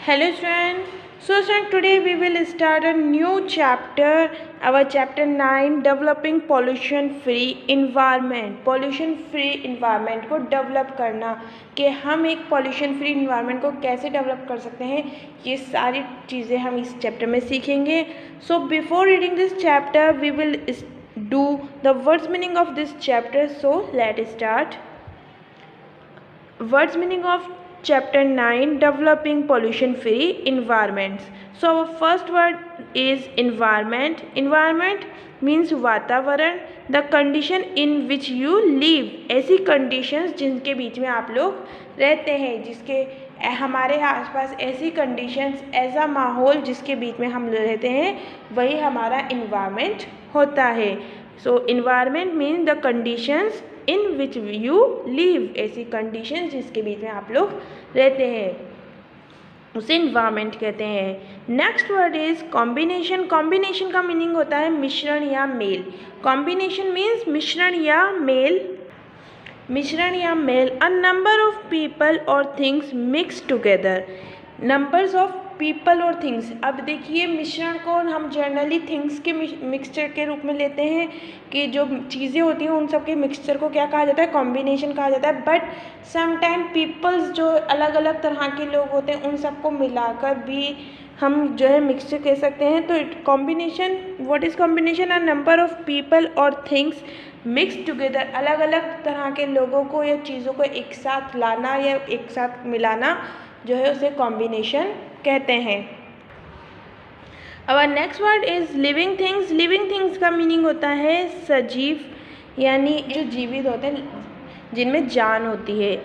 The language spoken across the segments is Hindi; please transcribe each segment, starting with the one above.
Hello students. So students, today we will start a new chapter, our chapter 9, developing pollution free environment. Pollution free environment को develop करना कि हम एक pollution free environment को कैसे develop कर सकते हैं, ये सारी चीज़ें हम इस chapter में सीखेंगे. So before reading this chapter, we will do the words meaning of this chapter. So let's start. Words meaning of chapter 9, developing pollution free environments. So our first word is environment. Environment means वातावरण, the condition in which you live. ऐसी conditions जिनके बीच में आप लोग रहते हैं, जिसके हमारे आसपास ऐसी conditions, ऐसा माहौल जिसके बीच में हम रहते हैं, वही हमारा environment होता है. So environment means the conditions in which you live. ऐसी conditions जिसके बीच में आप लोग रहते हैं उसे environment कहते हैं. Next word is combination. Combination का मीनिंग होता है मिश्रण या मेल. कॉम्बिनेशन मीन्स मिश्रण या मेल. मिश्रण या मेल. अ नंबर ऑफ पीपल और things mix together. Numbers of people और थिंग्स. अब देखिए, मिश्रण को हम जनरली थिंग्स के मिक्सचर के रूप में लेते हैं कि जो चीज़ें होती हैं उन सब के मिक्सचर को क्या कहा जाता है, कॉम्बिनेशन कहा जाता है. बट समटाइम पीपल्स, जो अलग अलग तरह के लोग होते हैं, उन सबको मिलाकर भी हम जो है मिक्सचर कह सकते हैं. तो combination, what is combination? A number of people और थिंग्स मिक्स टुगेदर. अलग अलग तरह के लोगों को या चीज़ों को एक साथ लाना या एक साथ मिलाना जो है उसे कॉम्बिनेशन कहते हैं. अब next word is living things. Living things का मीनिंग होता है सजीव, यानी जो जीवित होते हैं, जिनमें जान होती है.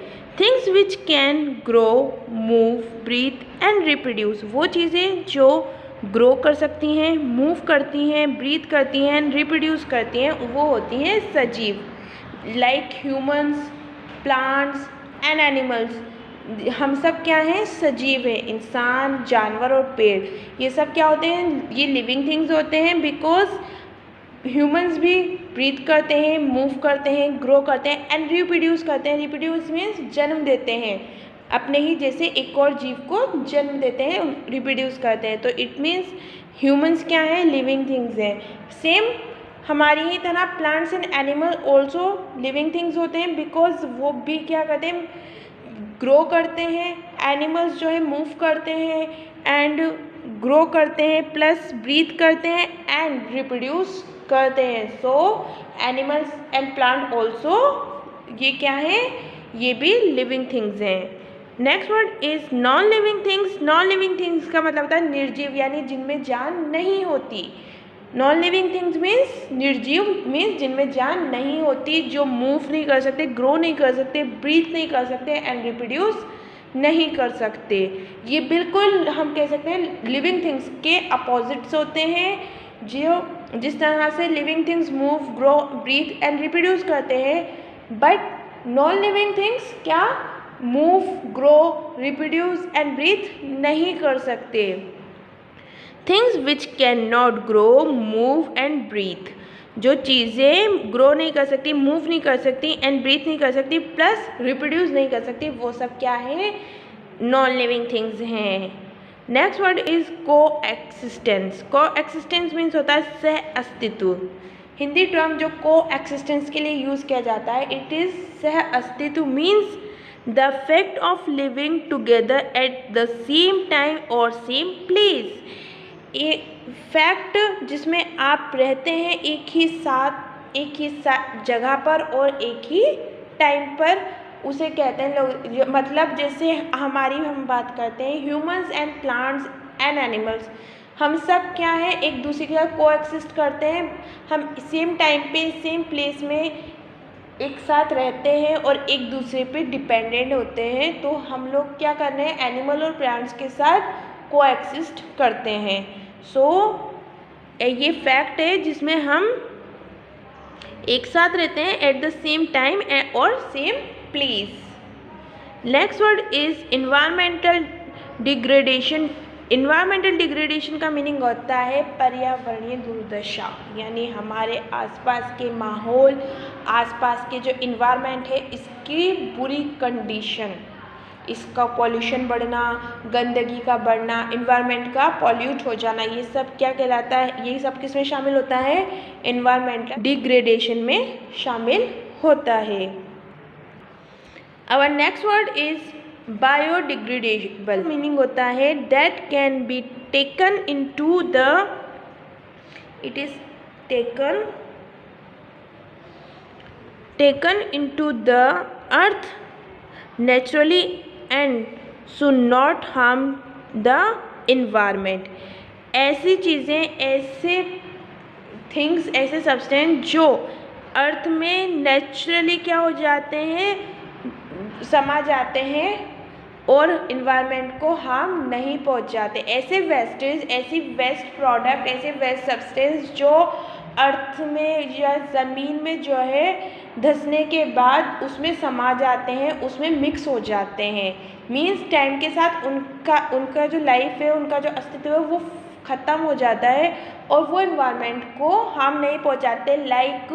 Things which can grow, move, breathe and reproduce. वो चीज़ें जो ग्रो कर सकती हैं, मूव करती हैं, ब्रीथ करती हैं एंड रिप्रोड्यूस करती हैं, वो होती हैं सजीव. Like humans, plants and animals. हम सब क्या हैं? सजीव हैं. इंसान, जानवर और पेड़, ये सब क्या होते हैं? ये लिविंग थिंग्स होते हैं. बिकॉज ह्यूमंस भी ब्रीथ करते हैं, मूव करते हैं, ग्रो करते हैं एंड रिप्रोड्यूस करते हैं. रिप्रोड्यूस मीन्स जन्म देते हैं, अपने ही जैसे एक और जीव को जन्म देते हैं, रिप्रोड्यूस करते हैं. तो इट मीन्स ह्यूमंस क्या हैं? लिविंग थिंग्स हैं. सेम हमारी ही तरह plants and animal also living things होते हैं. बिकॉज वो भी क्या करते हैं? ग्रो करते हैं. एनिमल्स जो है मूव करते हैं एंड ग्रो करते हैं, प्लस ब्रीथ करते हैं एंड रिप्रोड्यूस करते हैं. सो एनिमल्स एंड प्लांट ऑल्सो, ये क्या है? ये भी लिविंग थिंग्स हैं. Next word is non living things. Non living things का मतलब होता है निर्जीव, यानी जिनमें जान नहीं होती. नॉन लिविंग थिंग्स मीन्स निर्जीव, मीन्स जिनमें जान नहीं होती, जो मूव नहीं कर सकते, ग्रो नहीं कर सकते, ब्रीथ नहीं कर सकते एंड रिप्रोड्यूस नहीं कर सकते. ये बिल्कुल हम कह सकते हैं लिविंग थिंग्स के अपोजिट्स होते हैं. जो जिस तरह से living things move, grow, breathe and reproduce करते हैं, बट नॉन लिविंग थिंग्स क्या? Move, grow, reproduce and breathe नहीं कर सकते. Things which can not grow, move and breathe. जो चीज़ें ग्रो नहीं कर सकती, मूव नहीं कर सकती एंड ब्रीथ नहीं कर सकती, प्लस रिप्रोड्यूस नहीं कर सकती, वो सब क्या है? नॉन लिविंग थिंग्स हैं. नेक्स्ट वर्ड इज को एक्सिस्टेंस. को एक्सिस्टेंस मीन्स होता है सह अस्तित्व. हिंदी टर्म जो को एक्सिस्टेंस के लिए यूज़ किया जाता है, इट इज़ सह अस्तित्व. Means the fact of living together at the same time और सेम प्लेस. एक फैक्ट जिसमें आप रहते हैं एक ही जगह पर और एक ही टाइम पर, उसे कहते हैं लोग. मतलब जैसे हम बात करते हैं humans and plants and animals, हम सब क्या है? एक दूसरे के साथ को एक्सिस्ट करते हैं. हम सेम टाइम पे, सेम प्लेस में एक साथ रहते हैं और एक दूसरे पे डिपेंडेंट होते हैं. तो हम लोग क्या कर रहे हैं? एनिमल और प्लांट्स के साथ को एक्सिस्ट करते हैं. सो ये फैक्ट है जिसमें हम एक साथ रहते हैं एट द सेम टाइम और same place. Next word is environmental degradation. Environmental degradation का मीनिंग होता है पर्यावरणीय दुर्दशा, यानी हमारे आसपास के माहौल, आसपास के जो इन्वायरमेंट है, इसकी बुरी कंडीशन. इसका पॉल्यूशन बढ़ना, गंदगी का बढ़ना, इन्वायरमेंट का पॉल्यूट हो जाना, ये सब क्या कहलाता है, ये सब किस में शामिल होता है, इन्वायरमेंटल डिग्रेडेशन में शामिल होता है। Our next word is biodegradable. Meaning होता है that can be taken into the, it is taken into the earth naturally and should not harm the environment। ऐसी चीज़ें, ऐसे थिंग्स, ऐसे सब्सटेंस जो अर्थ में नेचुरली क्या हो जाते हैं, समा जाते हैं और इन्वायरमेंट को हार्म नहीं पहुंचाते। ऐसे वेस्टेज, ऐसी वेस्ट प्रोडक्ट, ऐसे वेस्ट सब्सटेंस जो अर्थ में या ज़मीन में जो है धंसने के बाद उसमें समा जाते हैं, उसमें मिक्स हो जाते हैं, मीन्स टाइम के साथ उनका जो लाइफ है, उनका जो अस्तित्व है वो ख़त्म हो जाता है और वो इन्वायरमेंट को हार्म नहीं पहुंचाते। लाइक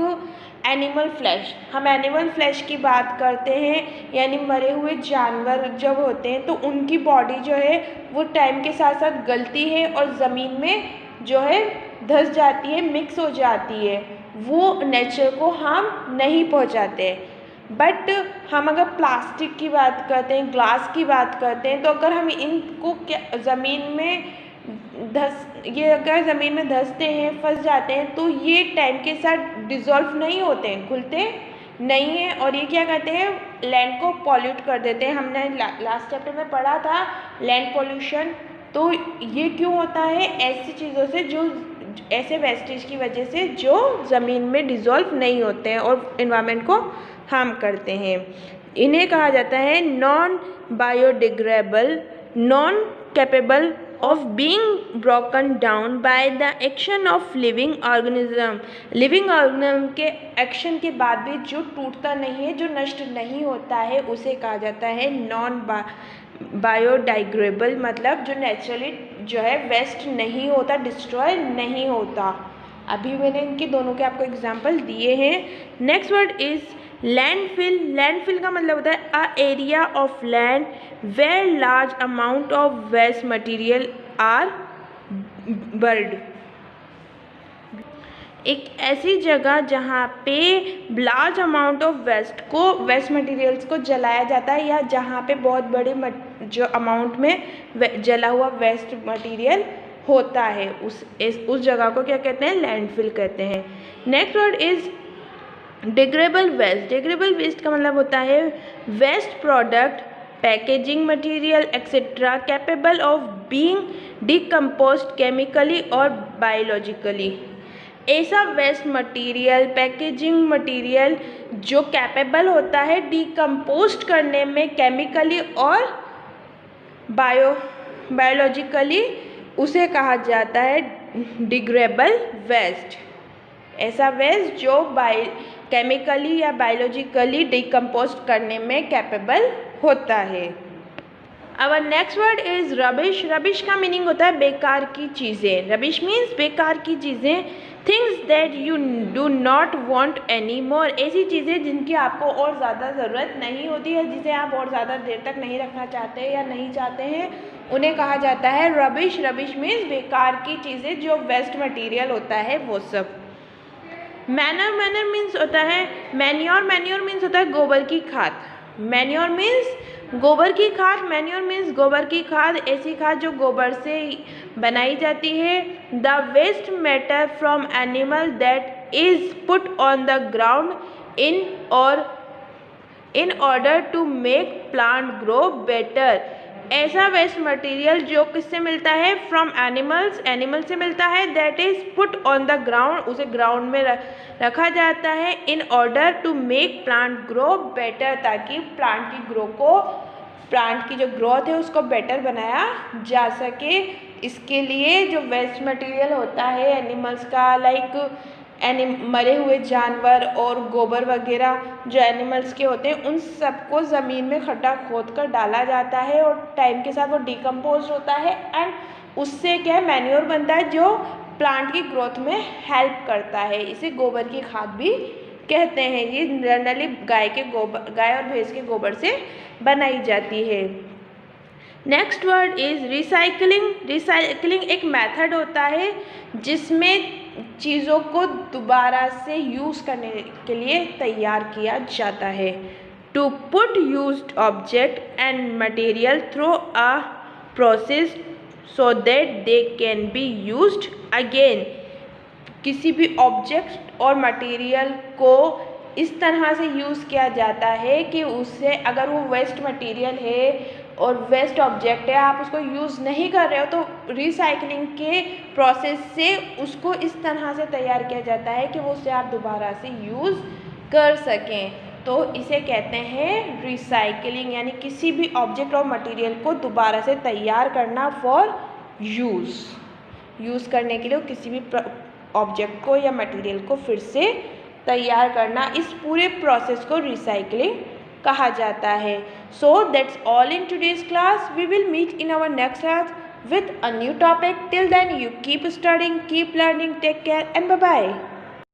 एनिमल फ्लैश, हम एनिमल फ्लैश की बात करते हैं, यानी मरे हुए जानवर जब होते हैं तो उनकी बॉडी जो है वो टाइम के साथ साथ गलती है और ज़मीन में जो है धंस जाती है, मिक्स हो जाती है, वो नेचर को हार्म नहीं पहुंचाते। बट हम अगर प्लास्टिक की बात करते हैं, ग्लास की बात करते हैं, तो अगर हम इनको ज़मीन में अगर ज़मीन में धंसते हैं, फंस जाते हैं, तो ये टाइम के साथ डिज़ोल्व नहीं होते हैं, खुलते नहीं हैं और ये क्या करते हैं, लैंड को पॉल्यूट कर देते हैं। हमने लास्ट चैप्टर में पढ़ा था लैंड पॉल्यूशन। तो ये क्यों होता है, ऐसी चीज़ों से, जो ऐसे वेस्टेज की वजह से जो ज़मीन में डिज़ोल्व नहीं होते हैं और इन्वायरमेंट को हार्म करते हैं। इन्हें कहा जाता है non biodegradable, non capable of being broken down by the action of living organism। Living organism के एक्शन के बाद भी जो टूटता नहीं है, जो नष्ट नहीं होता है, उसे कहा जाता है नॉन बायोडिग्रेडेबल, मतलब जो नेचुरली जो है वेस्ट नहीं होता, डिस्ट्रॉय नहीं होता। अभी मैंने इनके दोनों के आपको एग्जाम्पल दिए हैं। Next word is landfill. Landfill का मतलब होता है a area of land where large amount of waste material are buried. एक ऐसी जगह जहाँ पे large amount of waste materials को जलाया जाता है, या जहाँ पे बहुत बड़े जो अमाउंट में जला हुआ वेस्ट मटेरियल होता है, उस जगह को क्या कहते हैं, लैंडफिल कहते हैं। Next word is degradable waste. Degradable waste का मतलब होता है waste product, packaging material etcetera capable of being decomposed chemically और बायोलॉजिकली। ऐसा वेस्ट मटेरियल, पैकेजिंग मटेरियल जो कैपेबल होता है डिकम्पोज्ड करने में केमिकली और बायोलॉजिकली, उसे कहा जाता है डिग्रेडेबल वेस्ट। ऐसा वेस्ट जो केमिकली या बायोलॉजिकली डिकम्पोज्ड करने में कैपेबल होता है। Our next word is rubbish. Rubbish का मीनिंग होता है बेकार की चीज़ें। रबिश मीन्स बेकार की चीज़ें, things that you do not want any more. ऐसी चीज़ें जिनकी आपको और ज़्यादा ज़रूरत नहीं होती है, जिसे आप और ज़्यादा देर तक नहीं रखना चाहते या नहीं चाहते हैं, उन्हें कहा जाता है रबिश। रबिश मीन्स बेकार की चीज़ें, जो वेस्ट मटीरियल होता है वो सब। मैन्योर मीन्स होता है मैन्योर मीन्स होता है गोबर की खाद। मैन्योर मीन्स गोबर की खाद, मैन्योर मीन्स गोबर की खाद, ऐसी खाद जो गोबर से बनाई जाती है। The waste matter from animal that is put on the ground in order to make plant grow better. ऐसा वेस्ट मटेरियल जो किससे मिलता है, फ्रॉम एनिमल से मिलता है, that is put on the ground, उसे ग्राउंड में रखा जाता है, in order to make plant grow better, ताकि प्लांट की जो ग्रोथ है उसको बेटर बनाया जा सके। इसके लिए जो वेस्ट मटेरियल होता है एनिमल्स का, लाइक मरे हुए जानवर और गोबर वगैरह जो एनिमल्स के होते हैं, उन सबको ज़मीन में खड्डा खोद कर डाला जाता है और टाइम के साथ वो डिकम्पोज होता है एंड उससे क्या है, मैन्योर बनता है जो प्लांट की ग्रोथ में हेल्प करता है। इसे गोबर की खाद भी कहते हैं। ये जनरली गाय और भैंस के गोबर से बनाई जाती है। Next word is recycling. Recycling एक मेथड होता है जिसमें चीज़ों को दोबारा से यूज़ करने के लिए तैयार किया जाता है। To put used object and material through a process so that they can be used again. किसी भी ऑब्जेक्ट और मटेरियल को इस तरह से यूज़ किया जाता है कि उससे, अगर वो वेस्ट मटेरियल है और वेस्ट ऑब्जेक्ट है, आप उसको यूज़ नहीं कर रहे हो, तो रिसाइकलिंग के प्रोसेस से उसको इस तरह से तैयार किया जाता है कि वो उससे आप दोबारा से यूज़ कर सकें। तो इसे कहते हैं रिसाइकलिंग, यानी किसी भी ऑब्जेक्ट और मटेरियल को दोबारा से तैयार करना फॉर यूज़ करने के लिए किसी भी ऑब्जेक्ट को या मटेरियल को फिर से तैयार करना, इस पूरे प्रोसेस को रिसाइकलिंग कहा जाता है। So that's all in today's class. We will meet in our next class with a new topic. Till then, you keep studying, keep learning, take care, and bye bye.